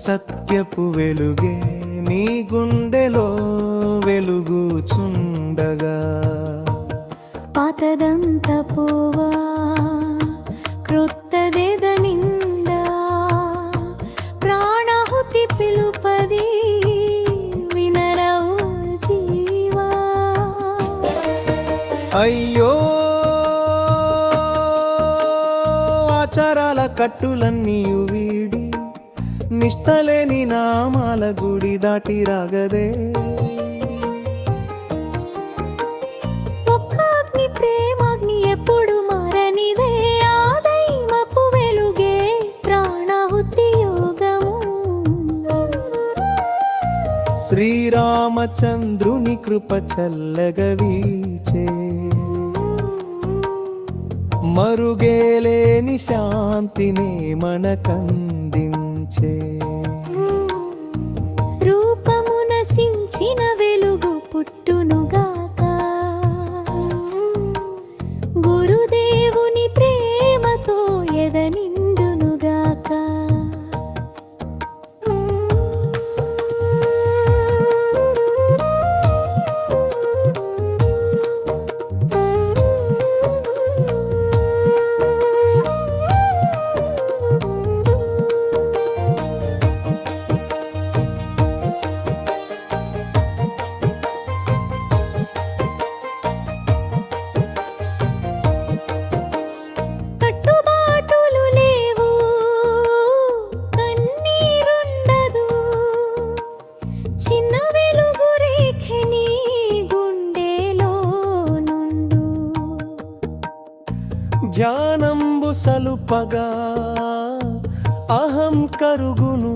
సత్యపు వెలుగే నీ గుండెలో వెలుగుచుండగా పాతదంత పోవా క్రొత్తదేదనిందా ప్రాణాహుతి పిలుపది వినరవు జీవా. అయ్యో ఆచారాల కట్టులన్నీ వీడి నిష్టలేని నామాల గుడి దాటి రాగదే. ఒక్క అగ్ని ప్రేమాగ్ని ఎప్పుడు మారనిదే ఆ దైవపు వెలుగే ప్రాణాహుతి యోగము. శ్రీరామచంద్రుని కృప చల్లగా వీచే మరుగేలేని శాంతిని మనకందించే. రూపము నశించిన వెలుగు పుట్టునుగాక గురుదేవుని ప్రేమతో ఎదనిండునుగాక. కట్టుబాటులు లేవు కన్నీరుండదు చిన్న వెలుగు రేఖని గుండెలో నుండు. జ్ఞానంబు సలుపగా అహం కరుగును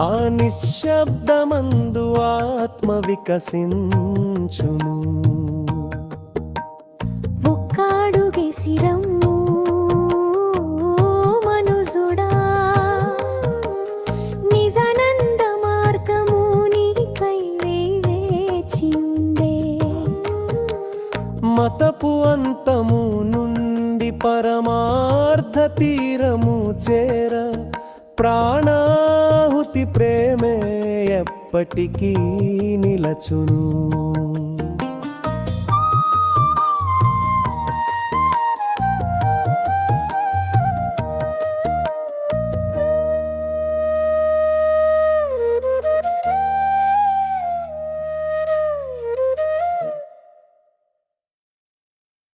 ఆ నిశ్శబ్దమందు ఆత్మ వికసించును. ఒక్కాడుగెసిరమ్ము మనుజుడా నిజానంద మార్గము నీకై వేచియుండే. మతపు అంతము నుండి పరమార్థ తీరము చేర ప్రాణాహుతి ప్రేమే ఎప్పటికీ నిలచును.